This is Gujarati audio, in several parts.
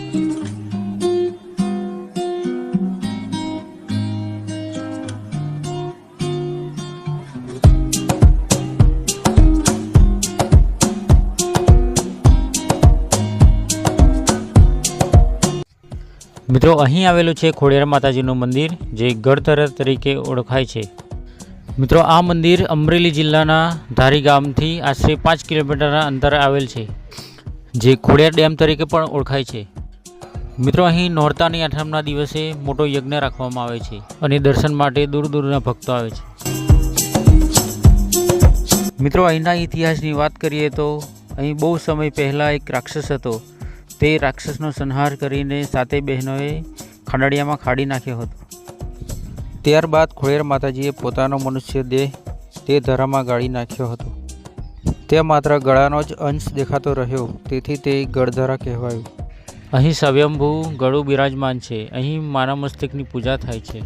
મિત્રો અહીં આવેલું છે ખોડિયાર માતાજીનું મંદિર, જે ગઢધરા તરીકે ઓળખાય છે। મિત્રો આ મંદિર અમરેલી જિલ્લાના ધારી ગામથી આશરે 5 કિલોમીટરના અંતરે આવેલ છે, જે ખોડિયાર ડેમ તરીકે પણ ઓળખાય છે। મિત્રો અહીં નોરતાની આઠમના દિવસે મોટો યજ્ઞ રાખવામાં આવે છે અને દર્શન માટે દૂર દૂરના ભક્તો આવે છે। મિત્રો અહીંના ઇતિહાસની વાત કરીએ તો અહીં બહુ સમય પહેલાં એક રાક્ષસ હતો। તે રાક્ષસનો સંહાર કરીને 7 બહેનોએ ખંડાળિયામાં ખાડી નાખ્યો હતો। ત્યારબાદ ખોડિયાર માતાજીએ પોતાનો મનુષ્ય દેહ તે ધરામાં ગાળી નાખ્યો હતો। તે માત્ર ગળાનો જ અંશ દેખાતો રહ્યો, તેથી તે ગળધરા કહેવાયું। અહીં સ્વયંભૂ ગળું બિરાજમાન છે। અહીં માનવ મસ્તિષ્કની પૂજા થાય છે।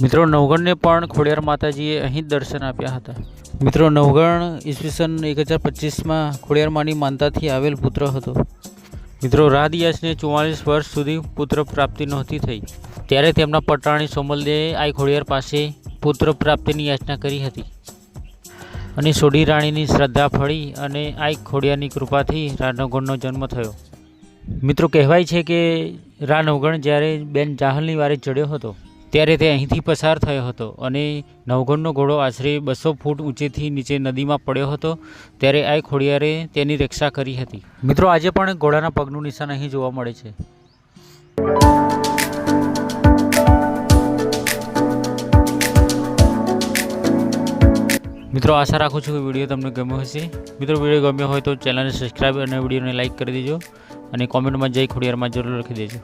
મિત્રો નવગણને પણ ખોડિયાર માતાજીએ અહીં જ દર્શન આપ્યા હતા। મિત્રો નવગણ ઈસવીસન 1025માં ખોડિયાર માની માનતાથી આવેલ પુત્ર હતો। મિત્રો રાહદિયાસને 44 વર્ષ સુધી પુત્ર પ્રાપ્તિ નહોતી થઈ, ત્યારે તેમના પટાણી સોમલદેએ આઈ ખોડિયાર પાસે પુત્ર પ્રાપ્તિની યાચના કરી હતી અને સોઢી રાણીની શ્રદ્ધા ફળી અને આઈ ખોડિયારની કૃપાથી રા નવગણનો જન્મ થયો। મિત્રો કહેવાય છે કે રા નવગણ જ્યારે બેન જાહલની વારે ચડ્યો હતો ત્યારે તે અહીંથી પસાર થયો હતો અને નવગણનો ઘોડો આશરે 200 ફૂટ ઊંચેથી નીચે નદીમાં પડ્યો હતો, ત્યારે આઈ ખોડિયારે તેની રક્ષા કરી હતી। મિત્રો આજે પણ ઘોડાના પગનું નિશાન અહીં જોવા મળે છે। મિત્રો આશા રાખું છું કે વિડીયો તમને ગમ્યો હશે। મિત્રો વિડીયો ગમ્યો હોય તો ચેનલને સબસ્ક્રાઈબ અને વિડીયોને લાઇક કરી દેજો અને કોમેન્ટમાં જય ખોડિયારમાં જરૂર લખી દેજો।